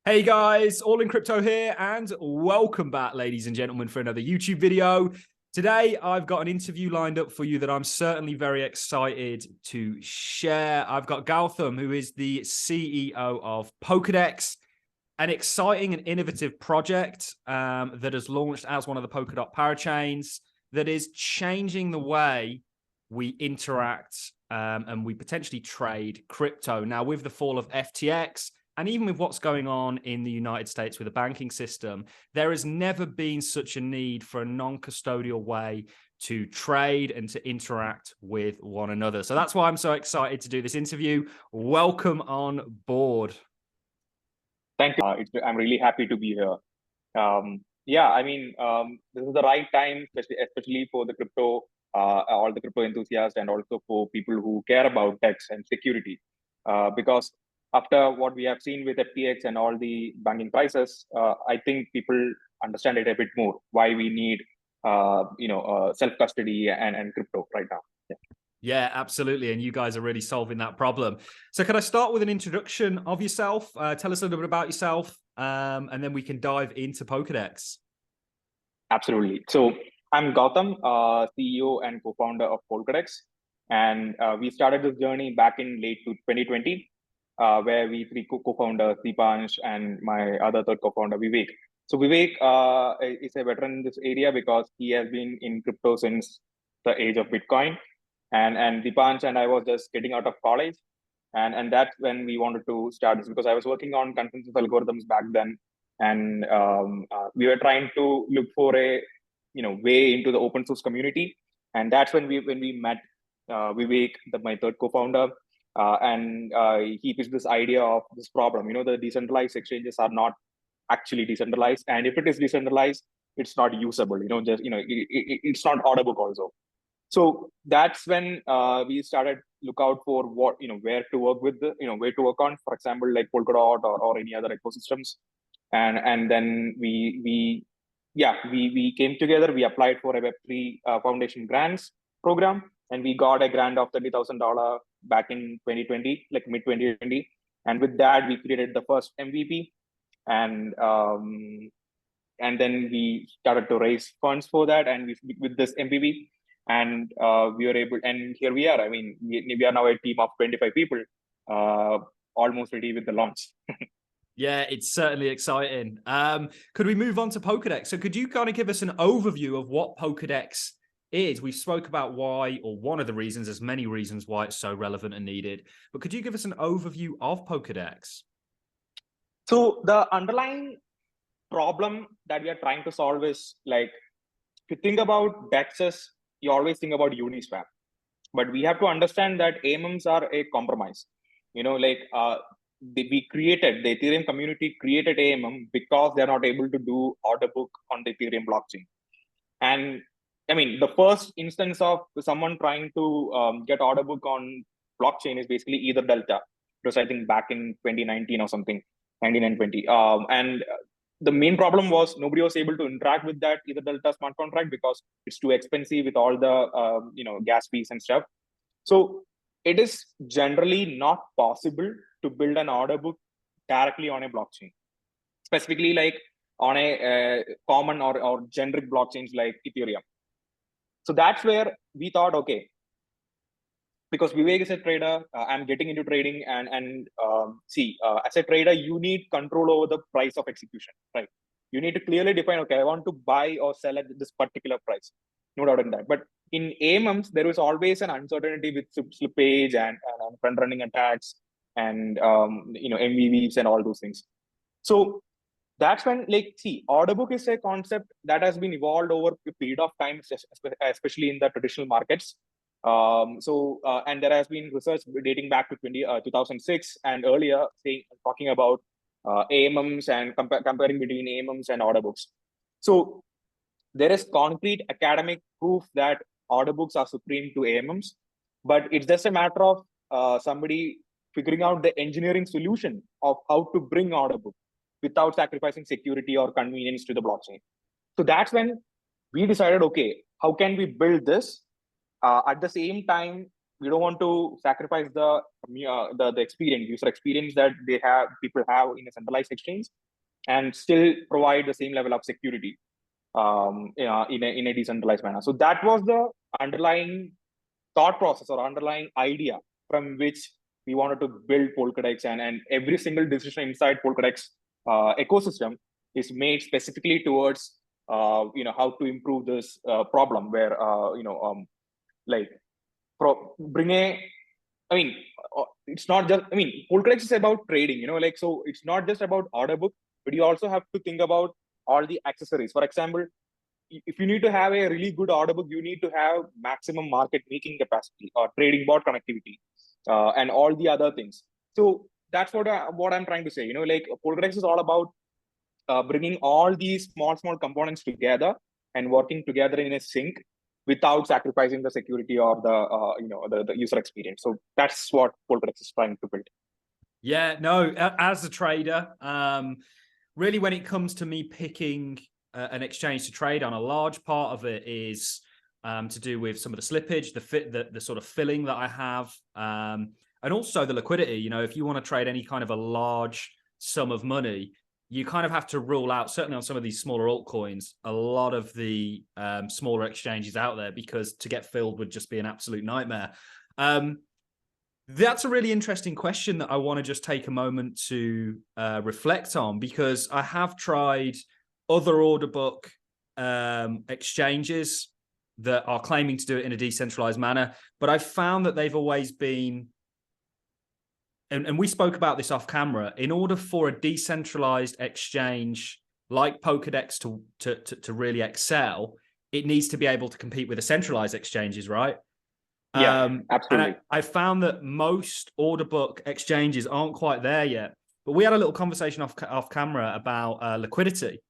Hey guys, All in Crypto here, and welcome back, ladies and gentlemen, for another YouTube video. Today, I've got an interview lined up for you that I'm certainly very excited to share. I've got Gautham, who is the CEO of Polkadex, an exciting and innovative project that has launched as one of the Polkadot parachains that is changing the way we interact and we potentially trade crypto. Now, with the fall of FTX, and even with what's going on in the United States with the banking system, there has never been such a need for a non-custodial way to trade and to interact with one another. So that's why I'm so excited to do this interview. Welcome on board. Thank you. I'm really happy to be here. This is the right time, especially for the crypto, all the crypto enthusiasts, and also for people who care about tax and security. Because after what we have seen with FTX and all the banking crisis, I think people understand it a bit more why we need, self-custody and crypto right now. Yeah, absolutely. And you guys are really solving that problem. So can I start with an introduction of yourself? Tell us a little bit about yourself, and then we can dive into Polkadex. Absolutely. So I'm Gautham, CEO and co-founder of Polkadex. And we started this journey back in late 2020, where we three co-founders, Deepansh, and my other third co-founder, Vivek. So Vivek is a veteran in this area because he has been in crypto since the age of Bitcoin. And Deepansh and I was just getting out of college. And that's when we wanted to start this, because I was working on consensus algorithms back then. And we were trying to look for a way into the open source community. And that's when we met Vivek, my third co-founder. And he pitched this idea of this problem. The decentralized exchanges are not actually decentralized, and if it is decentralized, it's not usable. It's not order book also. So that's when we started look out for what where to work with where to work on, for example, like Polkadot or any other ecosystems. And then we came together. We applied for a Web3 Foundation grants program, and we got a grant of $30,000 back in 2020, like mid 2020. And with that, we created the first MVP, and then we started to raise funds for that, and with this MVP, and we were able, and here we are. I mean, we are now a team of 25 people, almost ready with the launch. Yeah, it's certainly exciting. Could we move on to Polkadex? So could you kind of give us an overview of what Polkadex is? We spoke about why, or one of the reasons, there's many reasons why it's so relevant and needed, but could you give us an overview of Polkadex? So the underlying problem that we are trying to solve is, like, if you think about DEXs, you always think about Uniswap, but we have to understand that AMMs are a compromise. The Ethereum community created AMM because they're not able to do order book on the Ethereum blockchain. And I mean, the first instance of someone trying to get order book on blockchain is basically Ether Delta. It was, I think, back in 2019 or something, 19 and 20. And the main problem was nobody was able to interact with that Ether Delta smart contract because it's too expensive with all the gas fees and stuff. So it is generally not possible to build an order book directly on a blockchain, specifically like on a common or generic blockchains like Ethereum. So that's where we thought, okay, because Vivek is a trader, I'm getting into trading, and as a trader, you need control over the price of execution, right? You need to clearly define, okay, I want to buy or sell at this particular price, no doubt in that. But in AMMs, there is always an uncertainty with slippage and front running attacks and MVVs and all those things. So that's when, order book is a concept that has been evolved over a period of time, especially in the traditional markets. And there has been research dating back to 2006 and earlier, talking about AMMs and comparing between AMMs and order books. So there is concrete academic proof that order books are supreme to AMMs, but it's just a matter of somebody figuring out the engineering solution of how to bring order book without sacrificing security or convenience to the blockchain. So that's when we decided, okay, how can we build this at the same time we don't want to sacrifice the experience, user experience that people have in a centralized exchange, and still provide the same level of security in a decentralized manner. So that was the underlying thought process or underlying idea from which we wanted to build Polkadex, and every single decision inside Polkadex ecosystem is made specifically towards how to improve this problem where like bring a it's not just, Polkadex is about trading, so it's not just about order book, but you also have to think about all the accessories. For example, if you need to have a really good order book, you need to have maximum market making capacity or trading bot connectivity and all the other things. So that's what I'm trying to say. Polkadex is all about bringing all these small components together and working together in a sync without sacrificing the security or the user experience. So that's what Polkadex is trying to build. Yeah, no, as a trader, really when it comes to me picking an exchange to trade on, a large part of it is to do with some of the slippage, the sort of filling that I have, and also the liquidity. If you want to trade any kind of a large sum of money, you kind of have to rule out, certainly on some of these smaller altcoins, a lot of the smaller exchanges out there, because to get filled would just be an absolute nightmare. That's a really interesting question that I want to just take a moment to reflect on, because I have tried other order book exchanges that are claiming to do it in a decentralized manner, but I've found that they've always been, and we spoke about this off camera, in order for a decentralized exchange like Polkadex to really excel, it needs to be able to compete with the centralized exchanges, right? Yeah, absolutely. And I found that most order book exchanges aren't quite there yet. But we had a little conversation off camera about liquidity.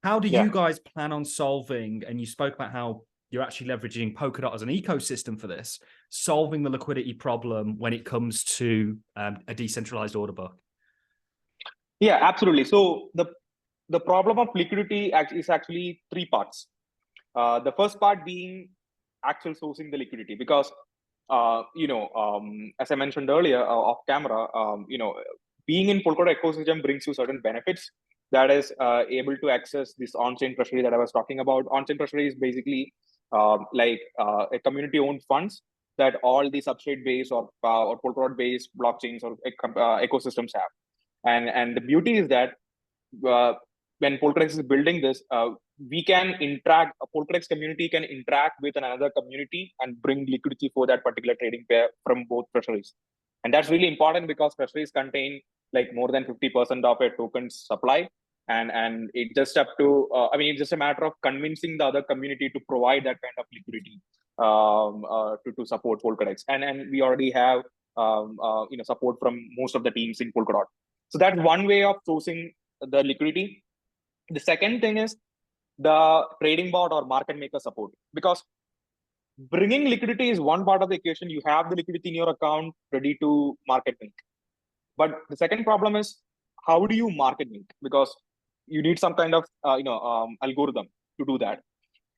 How do you guys plan on solving, and you spoke about how you're actually leveraging Polkadot as an ecosystem for this, solving the liquidity problem when it comes to a decentralized order book? Yeah, absolutely. So the problem of liquidity is actually three parts. The first part being actual sourcing the liquidity, because as I mentioned earlier off camera, being in Polkadot ecosystem brings you certain benefits. That is able to access this on-chain treasury that I was talking about. On-chain treasury is basically a community-owned funds that all the substrate-based or Polkadot-based blockchains or ecosystems have. And the beauty is that when Polkadex is building this, we can interact, a Polkadex community can interact with another community and bring liquidity for that particular trading pair from both treasuries. And that's really important because treasuries contain like more than 50% of a token's supply. And it just up to, it's just a matter of convincing the other community to provide that kind of liquidity to support Polkadex. And we already have support from most of the teams in Polkadot. So that's one way of sourcing the liquidity. The second thing is the trading bot or market maker support, because bringing liquidity is one part of the equation. You have the liquidity in your account ready to market make. But the second problem is, how do you market make? Because you need some kind of algorithm to do that.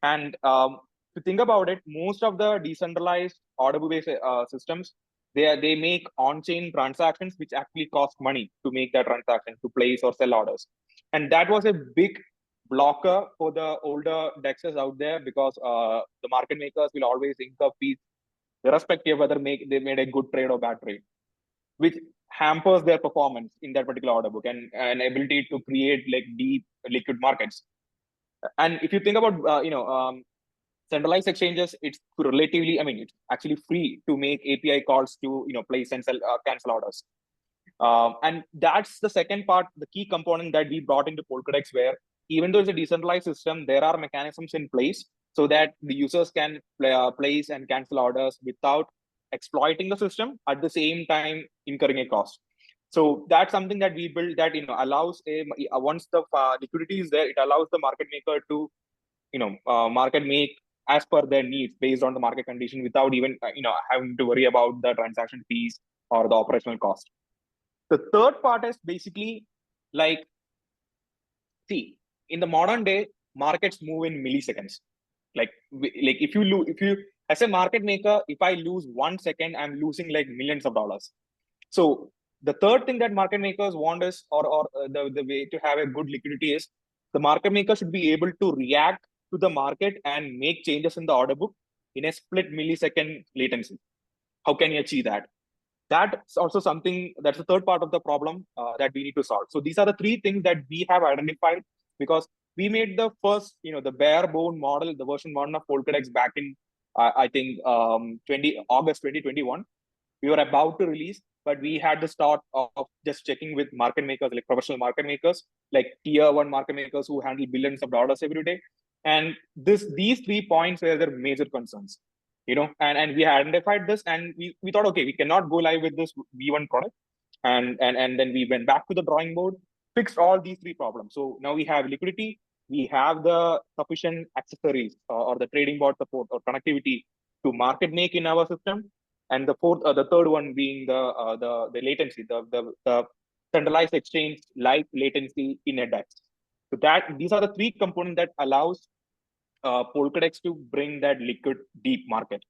And to think about it, most of the decentralized order-based systems, they make on-chain transactions which actually cost money to make that transaction, to place or sell orders. And that was a big blocker for the older dexes out there, because the market makers will always incur fees irrespective of whether they made a good trade or bad trade, which hampers their performance in that particular order book and ability to create like deep liquid markets. And if you think about centralized exchanges, it's relatively, it's actually free to make API calls to place and sell, cancel orders. And that's the second part, the key component that we brought into Polkadex, where even though it's a decentralized system, there are mechanisms in place so that the users can place and cancel orders without exploiting the system, at the same time incurring a cost. So that's something that we built that allows once the liquidity is there, it allows the market maker to market make as per their needs based on the market condition, without even having to worry about the transaction fees or the operational cost. The third part is basically see, in the modern day, markets move in milliseconds. If as a market maker, if I lose 1 second, I'm losing like millions of dollars. So the third thing that market makers want is, the way to have a good liquidity is, the market maker should be able to react to the market and make changes in the order book in a split millisecond latency. How can you achieve that? That's also something, that's the third part of the problem that we need to solve. So these are the three things that we have identified, because we made the first, the bare bone model, the version 1 of Polkadex back in, I think, August 2021. We were about to release, but we had the start of just checking with market makers, like professional market makers, like tier 1 market makers who handle billions of dollars every day. And these 3 points were their major concerns, and we identified this, and we thought, okay, we cannot go live with this V1 product. And then we went back to the drawing board, fixed all these 3 problems. So now we have liquidity, we have the sufficient accessories or the trading bot support or connectivity to market make in our system. And the third one being the latency, the centralized exchange like latency in a DEX. So these are the 3 components that allows Polkadex to bring that liquid deep market.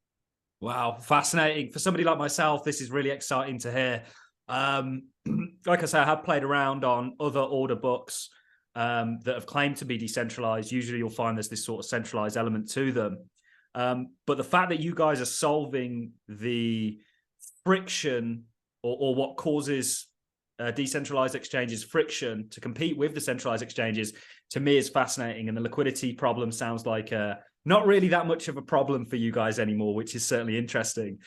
Wow, fascinating. For somebody like myself, this is really exciting to hear. Like I say, I have played around on other order books that have claimed to be decentralized. Usually you'll find there's this sort of centralized element to them. But the fact that you guys are solving the friction or what causes decentralized exchanges friction to compete with the centralized exchanges, to me is fascinating. And the liquidity problem sounds like not really that much of a problem for you guys anymore, which is certainly interesting.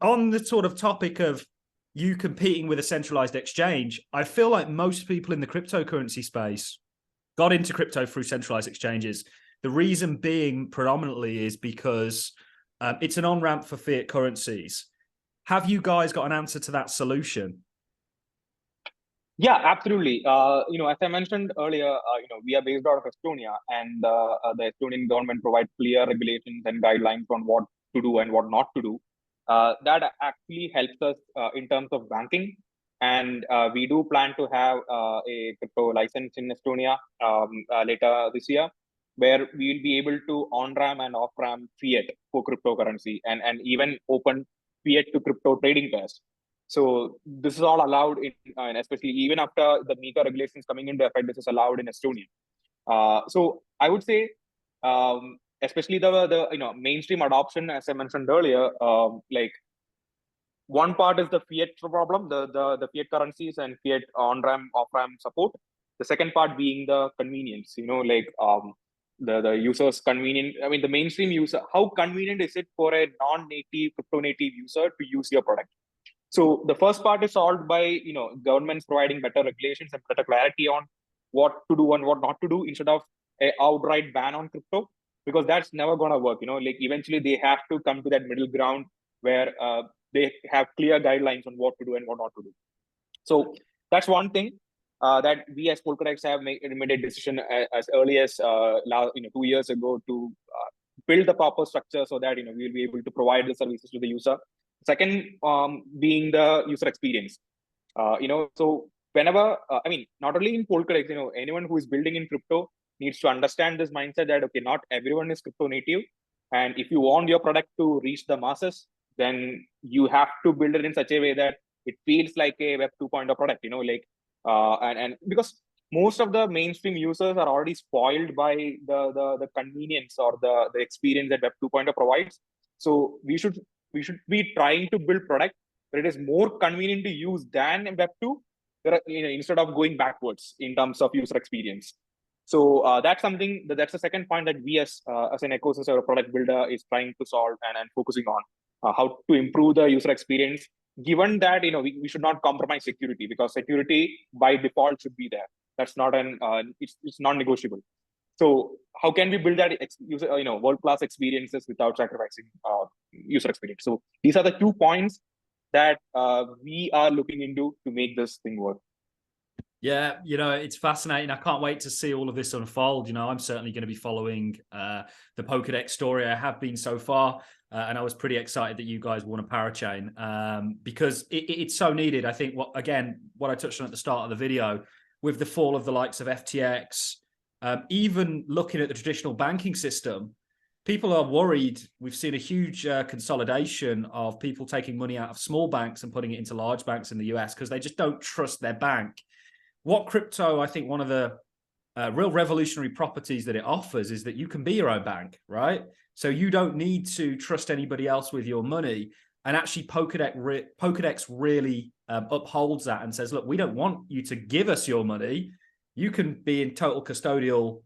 On the sort of topic of you competing with a centralized exchange, I feel like most people in the cryptocurrency space got into crypto through centralized exchanges. The reason being predominantly is because it's an on-ramp for fiat currencies. Have you guys got an answer to that solution? Yeah, absolutely. As I mentioned earlier, we are based out of Estonia, and the Estonian government provides clear regulations and guidelines on what to do and what not to do. That actually helps us in terms of banking. And we do plan to have a crypto license in Estonia later this year, where we will be able to on-ramp and off-ramp fiat for cryptocurrency and even open fiat to crypto trading pairs. So this is all allowed and especially even after the MiCA regulations coming into effect, this is allowed in Estonia. So I would say, especially the mainstream adoption, as I mentioned earlier, like one part is the fiat problem, the fiat currencies and fiat on-ramp, off-ramp support. The second part being the convenience, the user's convenient. I mean, the mainstream user, how convenient is it for a non-native, crypto-native user to use your product? So the first part is solved by, governments providing better regulations and better clarity on what to do and what not to do instead of an outright ban on crypto, because that's never going to work. Like eventually they have to come to that middle ground where they have clear guidelines on what to do and what not to do. So that's one thing that we as Polkadex have made a decision as early as 2 years ago to build the proper structure so that we will be able to provide the services to the user. Second, being the user experience. So whenever not only in Polkadex, anyone who is building in crypto needs to understand this mindset that okay, not everyone is crypto native, and if you want your product to reach the masses, then you have to build it in such a way that it feels like a Web 2.0 product. And because most of the mainstream users are already spoiled by the convenience or the experience that Web 2.0 provides. So we should be trying to build product where it is more convenient to use than Web 2, instead of going backwards in terms of user experience. So that's something that's the second point that we as an ecosystem or product builder is trying to solve and focusing on how to improve the user experience. Given that we should not compromise security, because security by default should be there. That's not it's non-negotiable. So how can we build that world-class experiences without sacrificing user experience? So these are the 2 points that we are looking into to make this thing work. Yeah, it's fascinating. I can't wait to see all of this unfold. I'm certainly going to be following the Polkadex story. I have been so far, and I was pretty excited that you guys won a parachain because it's so needed. I think what I touched on at the start of the video, with the fall of the likes of FTX, even looking at the traditional banking system, people are worried. We've seen a huge consolidation of people taking money out of small banks and putting it into large banks in the US because they just don't trust their bank. What crypto, I think one of the real revolutionary properties that it offers is that you can be your own bank, right? So you don't need to trust anybody else with your money. And actually, Polkadex really upholds that and says, look, we don't want you to give us your money. You can be in total custodial.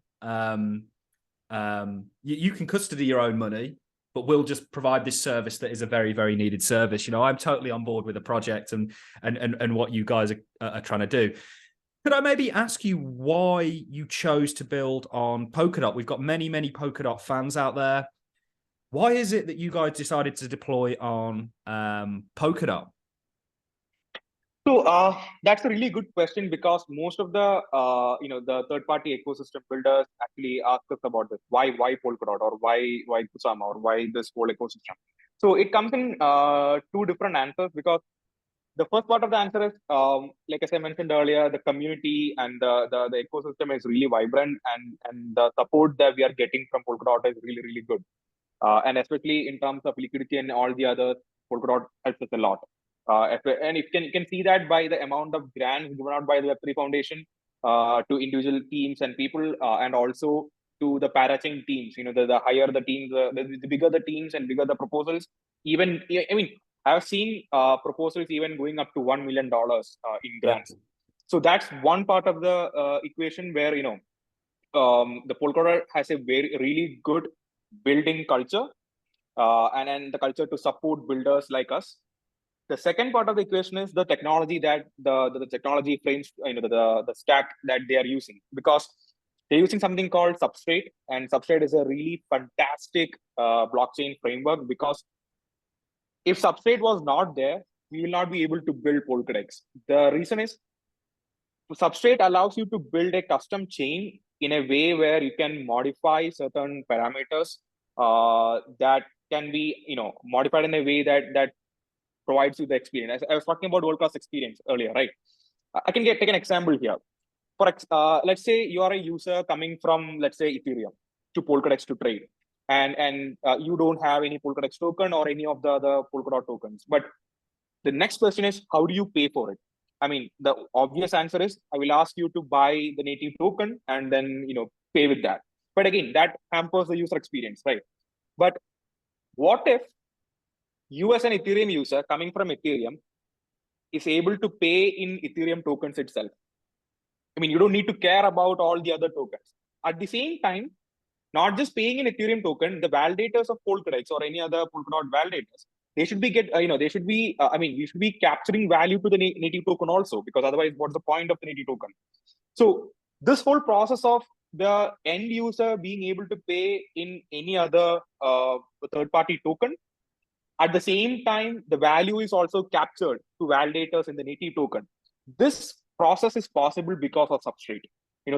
You can custody your own money, but we'll just provide this service that is a very, very needed service. You know, I'm totally on board with the project and what you guys are trying to do. Could I maybe ask you why you chose to build on Polkadot? We've got many, many Polkadot fans out there. Why is it that you guys decided to deploy on Polkadot? So that's a really good question, because most of the the third-party ecosystem builders actually ask us about this. Why Polkadot, or why Gautham, or why this whole ecosystem? So it comes in two different answers, because the first part of the answer is, like as I mentioned earlier, the community and the ecosystem is really vibrant, and the support that we are getting from Polkadot is really, really good. And especially in terms of liquidity and all the others, Polkadot helps us a lot. And you can see that by the amount of grants given out by the Web3 Foundation to individual teams and people, and also to the parachain teams. You know, the higher the teams, the bigger the teams and bigger the proposals. Even, I mean, I've seen proposals even going up to $1 million in grants. Yeah. So that's one part of the equation where, the Polkadot has a really good building culture, and the culture to support builders like us. The second part of the equation is the technology that the technology frames, the stack that they are using, because they're using something called Substrate, and Substrate is a really fantastic blockchain framework, because if Substrate was not there, we will not be able to build Polkadex. The reason is, Substrate allows you to build a custom chain in a way where you can modify certain parameters that can be, modified in a way that provides you the experience. I was talking about world-class experience earlier, right? I can take an example here. For let's say you are a user coming from, let's say, Ethereum to Polkadex to trade, and you don't have any Polkadex token or any of the other Polkadot tokens. But the next question is, how do you pay for it? I mean, the obvious answer is, I will ask you to buy the native token and then, pay with that. But again, that hampers the user experience, right? But what if you as an Ethereum user coming from Ethereum is able to pay in Ethereum tokens itself? I mean, you don't need to care about all the other tokens. At the same time, not just paying in Ethereum token, the validators of Polkadex or any other Polkadot validators, they should be we should be capturing value to the native token also, because otherwise, what's the point of the native token? So this whole process of the end user being able to pay in any other third-party token, at the same time, the value is also captured to validators in the native token. This process is possible because of Substrate,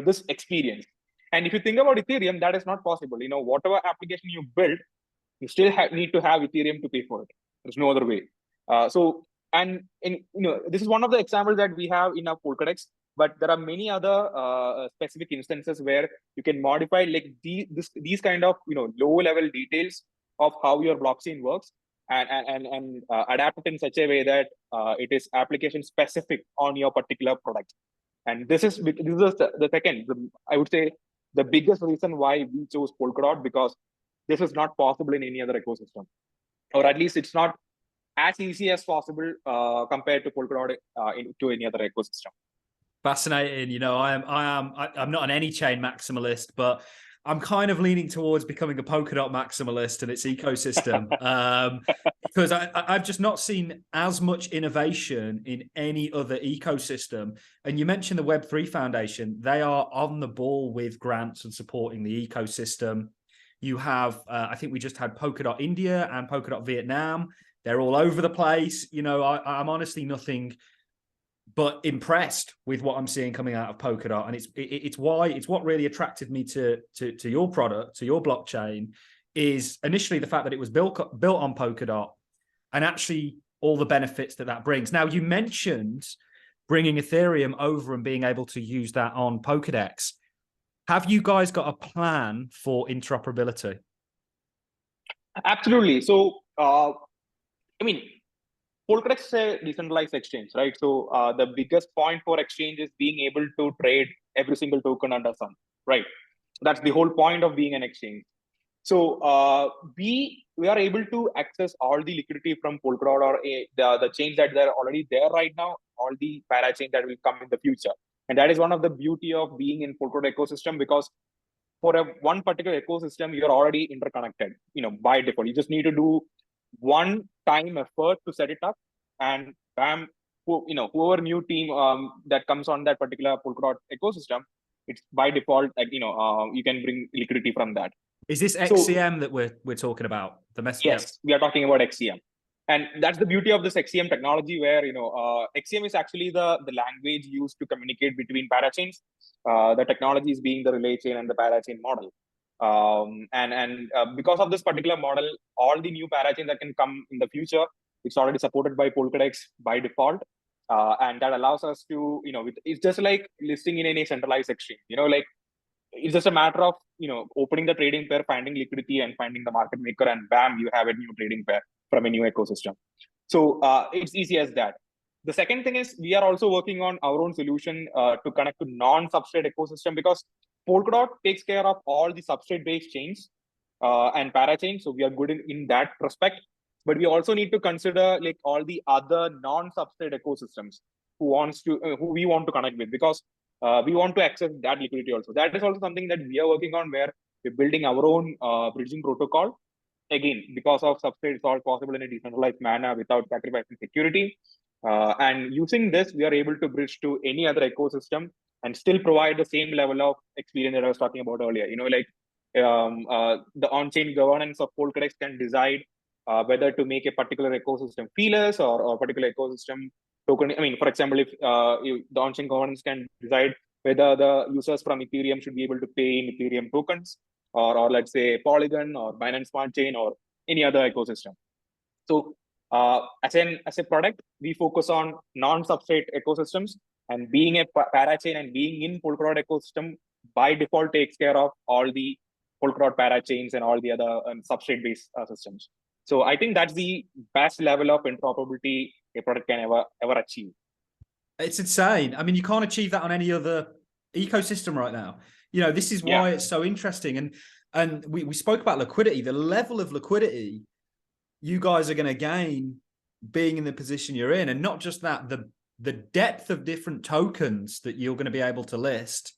this experience. And if you think about Ethereum, that is not possible. Whatever application you build, you still need to have Ethereum to pay for it. There's no other way. This is one of the examples that we have in our Polkadex, but there are many other specific instances where you can modify like these kind of low-level details of how your blockchain works, and adapt it in such a way that it is application specific on your particular product. And this is the second, I would say, the biggest reason why we chose Polkadot, because this is not possible in any other ecosystem, or at least it's not as easy as possible compared to Polkadot to any other ecosystem. Fascinating. I'm not an any chain maximalist, but I'm kind of leaning towards becoming a Polkadot maximalist and its ecosystem, because I've just not seen as much innovation in any other ecosystem. And you mentioned the Web3 Foundation. They are on the ball with grants and supporting the ecosystem. You have, I think we just had Polkadot India and Polkadot Vietnam. They're all over the place. I'm honestly nothing but impressed with what I'm seeing coming out of Polkadot, and it's what really attracted me to your product, to your blockchain, is initially the fact that it was built on Polkadot, and actually all the benefits that brings. Now, you mentioned bringing Ethereum over and being able to use that on Polkadex. Have you guys got a plan for interoperability? Absolutely. So, I mean, Polkadex is a decentralized exchange, right? So, the biggest point for exchange is being able to trade every single token under sun, right? That's the whole point of being an exchange. So we are able to access all the liquidity from Polkadot or the chains that are already there right now, all the parachains that will come in the future. And that is one of the beauty of being in Polkadot ecosystem, because for one particular ecosystem, you're already interconnected, by default. You just need to do one time effort to set it up, and bam, whoever new team that comes on that particular Polkadot ecosystem, it's by default, like, you can bring liquidity from that. Is this So XCM that we're talking about? The mess? yes, we are talking about XCM, and that's the beauty of this XCM technology, where XCM is actually the language used to communicate between parachains. The technology is being the relay chain and the parachain model. And because of this particular model, all the new parachains that can come in the future, it's already supported by Polkadex by default, and that allows us to, it's just like listing in any centralized exchange. Like, it's just a matter of opening the trading pair, finding liquidity, and finding the market maker, and bam, you have a new trading pair from a new ecosystem. So it's easy as that. The second thing is, we are also working on our own solution to connect to non-substrate ecosystem, because Polkadot takes care of all the substrate-based chains and parachains. So we are good in that respect. But we also need to consider like all the other non-substrate ecosystems who we want to connect with, because we want to access that liquidity also. That is also something that we are working on, where we're building our own bridging protocol. Again, because of substrate, it's all possible in a decentralized manner without sacrificing security. And using this, we are able to bridge to any other ecosystem and still provide the same level of experience that I was talking about earlier. Like the on-chain governance of Polkadex can decide whether to make a particular ecosystem feelers or a particular ecosystem token. I mean, for example, if the on-chain governance can decide whether the users from Ethereum should be able to pay in Ethereum tokens, or let's say Polygon or Binance Smart Chain or any other ecosystem. So as a product, we focus on non-substrate ecosystems, and being a parachain and being in Polkadot ecosystem by default takes care of all the Polkadot parachains and all the other substrate-based systems. So I think that's the best level of interoperability a product can ever achieve. It's insane. I mean, you can't achieve that on any other ecosystem right now. This is why it's so interesting. And we spoke about liquidity, the level of liquidity you guys are going to gain being in the position you're in. And not just that, the depth of different tokens that you're going to be able to list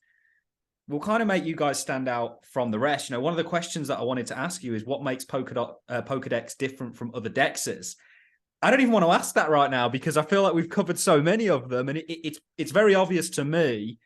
will kind of make you guys stand out from the rest. One of the questions that I wanted to ask you is, what makes Polkadex different from other dexes? I don't even want to ask that right now, because I feel like we've covered so many of them, and it's very obvious to me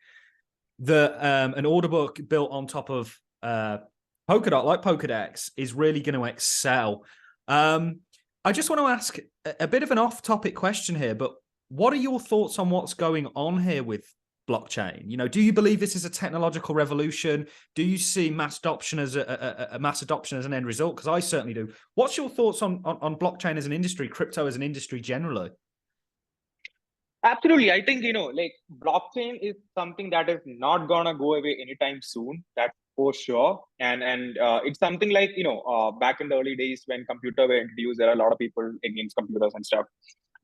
that an order book built on top of Polkadot, like Polkadex, is really going to excel. I just want to ask a bit of an off-topic question here, but what are your thoughts on what's going on here with blockchain? Do you believe this is a technological revolution? Do you see mass adoption as a mass adoption as an end result? Because I certainly do. What's your thoughts on blockchain as an industry, crypto as an industry generally? Absolutely. I think, like, blockchain is something that is not gonna go away anytime soon. That's for sure. And it's something like, back in the early days when computer were introduced, there are a lot of people against computers and stuff.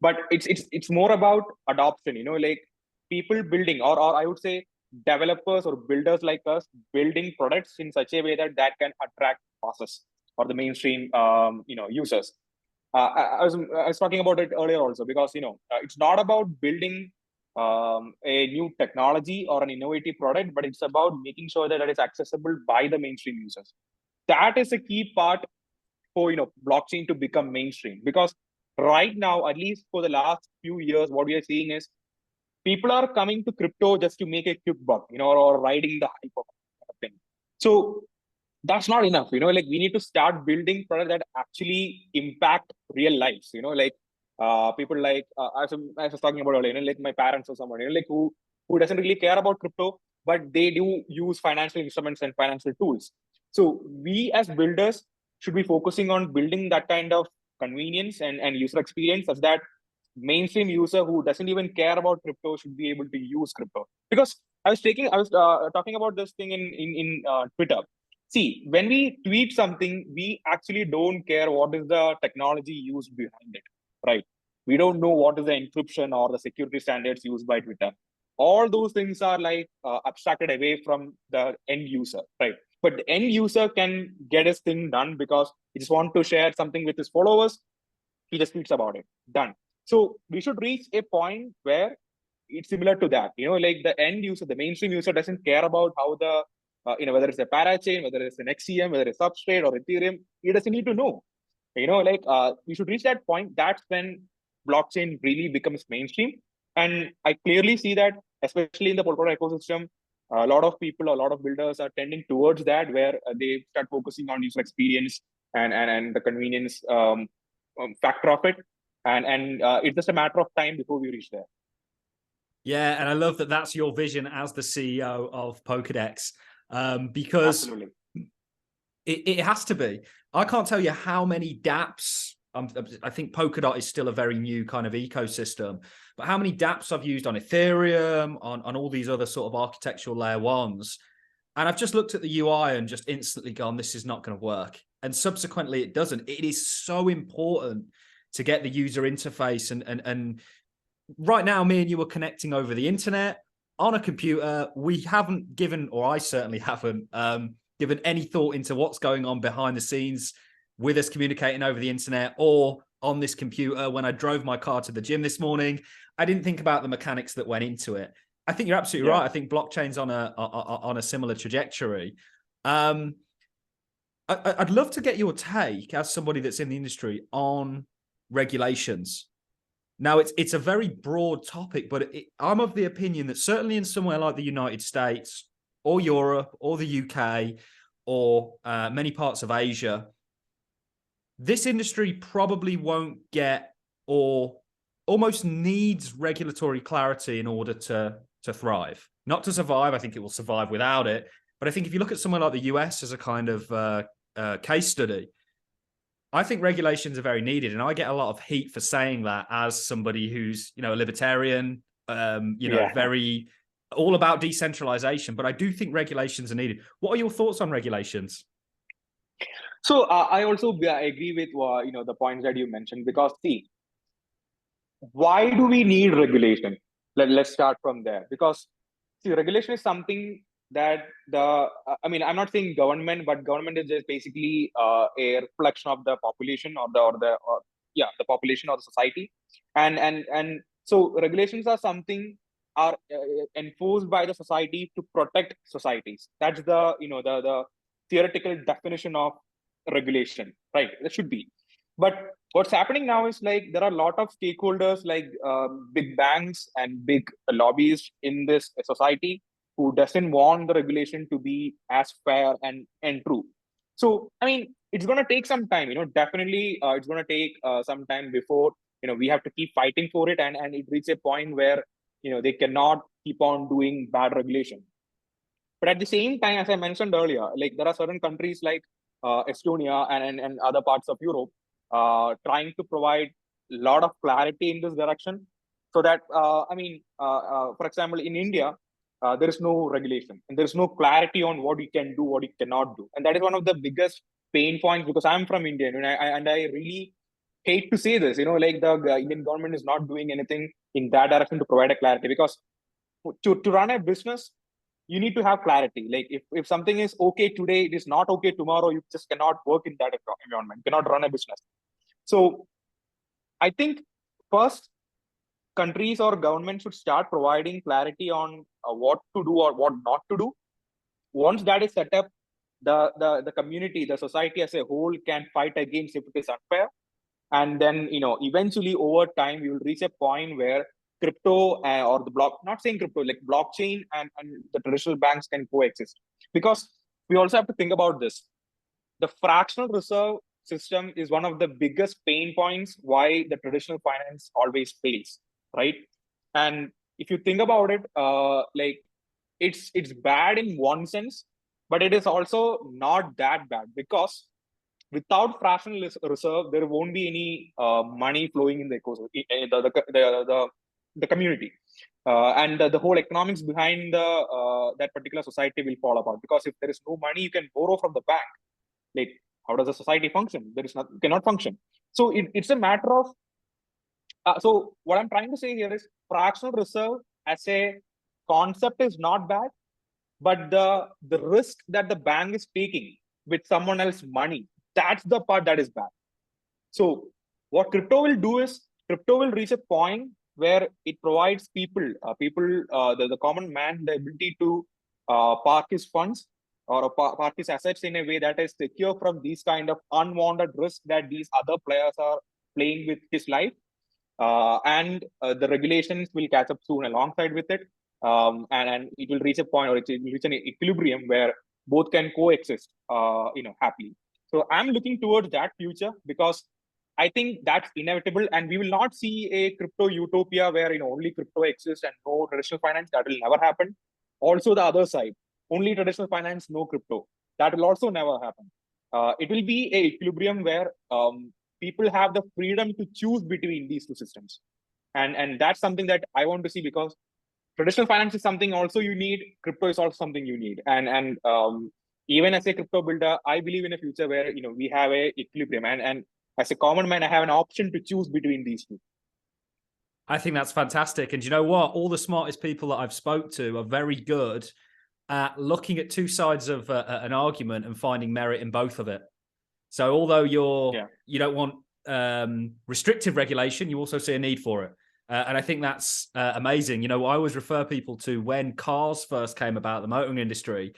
But it's more about adoption, like people building, or I would say developers or builders like us building products in such a way that can attract masses or the mainstream users. I was talking about it earlier also, because it's not about building a new technology or an innovative product, but it's about making sure that it is accessible by the mainstream users. That is a key part for blockchain to become mainstream, because right now, at least for the last few years, what we are seeing is people are coming to crypto just to make a quick buck, or riding the hype of thing. So that's not enough. Like, we need to start building products that actually impact real lives. Like people like as I was talking about earlier, like my parents or someone, like who doesn't really care about crypto, but they do use financial instruments and financial tools. So we as builders should be focusing on building that kind of convenience and user experience, such that mainstream user who doesn't even care about crypto should be able to use crypto. Because I was talking about this thing in Twitter. see, when we tweet something, we actually don't care what is the technology used behind it, right? We don't know what is the encryption or the security standards used by Twitter. All those things are like abstracted away from the end user, right? But the end user can get his thing done because he just want to share something with his followers. He just tweets about it. Done. So we should reach a point where it's similar to that. Like the end user, the mainstream user doesn't care about how the whether it's a parachain, whether it's an XCM, whether it's Substrate or Ethereum, he doesn't need to know. We should reach that point. That's when blockchain really becomes mainstream. And I clearly see that, especially in the Polkadot ecosystem, a lot of people, a lot of builders are tending towards that, where they start focusing on user experience and the convenience factor of it. And it's just a matter of time before we reach there. Yeah, and I love that that's your vision as the CEO of Polkadex, because Absolutely. It has to be. I can't tell you how many dApps. I think Polkadot is still a very new kind of ecosystem, but how many dApps I've used on Ethereum, on all these other sort of architectural layer ones, and I've just looked at the UI and just instantly gone, this is not going to work. And subsequently, it doesn't. It is so important to get the user interface and right now, me and you are connecting over the internet on a computer. We haven't given, or I certainly haven't, given any thought into what's going on behind the scenes with us communicating over the internet or on this computer. When I drove my car to the gym this morning, I didn't think about the mechanics that went into it. I think you're absolutely right. I think blockchain's on a similar trajectory. I'd love to get your take as somebody that's in the industry on regulations. Now, it's a very broad topic, but I'm of the opinion that certainly in somewhere like the United States or Europe or the UK or many parts of Asia, this industry probably won't get or almost needs regulatory clarity in order to thrive. Not to survive. I think it will survive without it. But I think if you look at somewhere like the US as a kind of case study, I think regulations are very needed, and I get a lot of heat for saying that as somebody who's, a libertarian, very all about decentralization. But I do think regulations are needed. What are your thoughts on regulations? So I also agree with the points that you mentioned, because see, why do we need regulation? Let's start from there, because see, regulation is something that I'm not saying government, but government is just basically a reflection of the population or the population or the society, and so regulations are something are enforced by the society to protect societies. That's the theoretical definition of regulation, right? That should be. But what's happening now is like there are a lot of stakeholders like big banks and big lobbyists in this society who doesn't want the regulation to be as fair and true. So, it's going to take some time, definitely it's going to take some time before, we have to keep fighting for it. And it reaches a point where, they cannot keep on doing bad regulation. But at the same time, as I mentioned earlier, like there are certain countries like Estonia and other parts of Europe trying to provide a lot of clarity in this direction. So that, for example, in India, there is no regulation and there is no clarity on what you can do, what you cannot do. And that is one of the biggest pain points, because I'm from India, and I really hate to say this, like the Indian government is not doing anything in that direction to provide a clarity, because to run a business, you need to have clarity. Like if something is okay today, it is not okay tomorrow. You just cannot work in that environment, cannot run a business. So I think first, countries or governments should start providing clarity on what to do or what not to do. Once that is set up, the community, the society as a whole can fight against if it is unfair. And then, eventually over time, you will reach a point where crypto or not saying crypto, like blockchain and the traditional banks can coexist. Because we also have to think about this. The fractional reserve system is one of the biggest pain points why the traditional finance always fails, right? And if you think about it, it's bad in one sense, but it is also not that bad, because without fractional reserve, there won't be any money flowing in the ecosystem, the community. and the whole economics behind that particular society will fall apart. Because if there is no money you can borrow from the bank, like how does a society function? There is not, cannot function. So it's a matter of so what I'm trying to say here is fractional reserve as a concept is not bad, but the risk that the bank is taking with someone else's money, that's the part that is bad. So what crypto will do is crypto will reach a point where it provides the common man, the ability to park his funds or park his assets in a way that is secure from these kind of unwanted risks that these other players are playing with his life. And the regulations will catch up soon alongside with it. And it will reach a point, or it will reach an equilibrium where both can coexist, happily. So I'm looking towards that future because I think that's inevitable, and we will not see a crypto utopia where only crypto exists and no traditional finance. That will never happen. Also, the other side, only traditional finance, no crypto. That will also never happen. It will be a equilibrium where people have the freedom to choose between these two systems, and that's something that I want to see, because traditional finance is something also you need, crypto is also something you need, and even as a crypto builder, I believe in a future where we have a equilibrium, and as a common man, I have an option to choose between these two. I think that's fantastic. And you know what? All the smartest people that I've spoke to are very good at looking at two sides of an argument and finding merit in both of it. So although you don't want restrictive regulation, you also see a need for it. And I think that's amazing. I always refer people to when cars first came about, the motoring industry,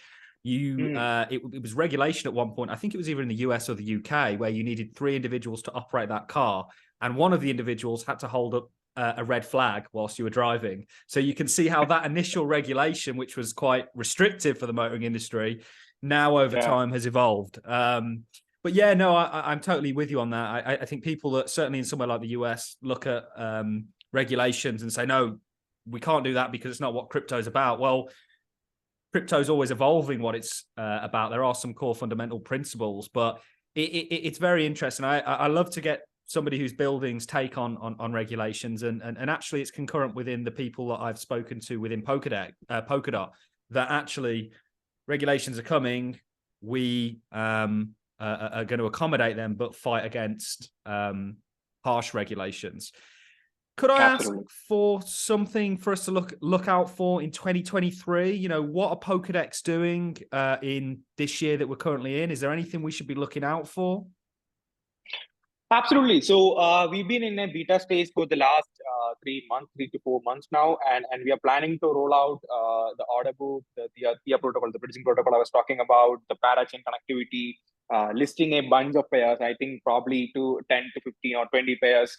it was regulation at one point. I think it was either in the US or the UK, where you needed 3 individuals to operate that car. And one of the individuals had to hold up a red flag whilst you were driving. So you can see how that initial regulation, which was quite restrictive for the motoring industry, now over time has evolved. But yeah, no, I'm totally with you on that. I think people that certainly in somewhere like the US look at regulations and say, no, we can't do that because it's not what crypto is about. Well, crypto is always evolving what it's about. There are some core fundamental principles, but it's very interesting. I love to get somebody who's building's take on regulations, and actually it's concurrent within the people that I've spoken to within Polkadot, that actually regulations are coming. We are going to accommodate them, but fight against harsh regulations. Could I ask for something for us to look out for in 2023? What are Polkadex doing in this year that we're currently in? Is there anything we should be looking out for? Absolutely. So we've been in a beta stage for the last 3 to 4 months now, and we are planning to roll out the order book, the TIA protocol, the bridging protocol I was talking about, the parachain connectivity, listing a bunch of pairs. I think probably to 10 to 15 or 20 pairs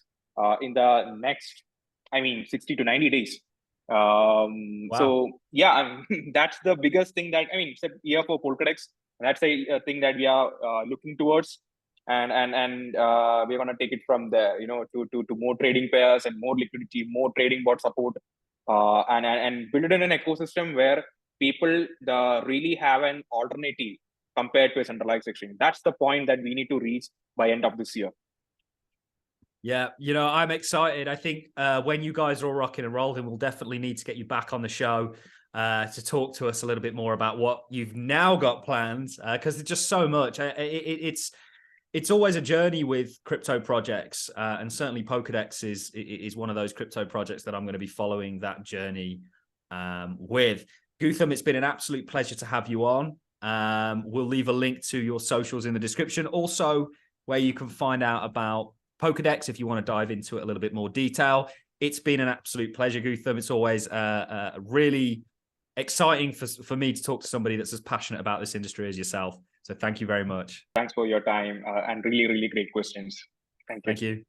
in the next, 60 to 90 days. Wow. So yeah, that's the biggest thing that it's a year for Polkadex. That's a thing that we are looking towards. And we're going to take it from there, to more trading pairs and more liquidity, more trading bot support, and build it in an ecosystem where people really have an alternative compared to a centralized exchange. That's the point that we need to reach by end of this year. Yeah, I'm excited. I think when you guys are all rocking and rolling, we'll definitely need to get you back on the show to talk to us a little bit more about what you've now got planned, because there's just so much. It's always a journey with crypto projects, and certainly Polkadex is one of those crypto projects that I'm going to be following that journey with. Gautham, it's been an absolute pleasure to have you on. We'll leave a link to your socials in the description, also where you can find out about Polkadex if you want to dive into it a little bit more detail. It's been an absolute pleasure, Gautham. It's always really exciting for me to talk to somebody that's as passionate about this industry as yourself. So thank you very much. Thanks for your time and really, really great questions. Thank you. Thank you.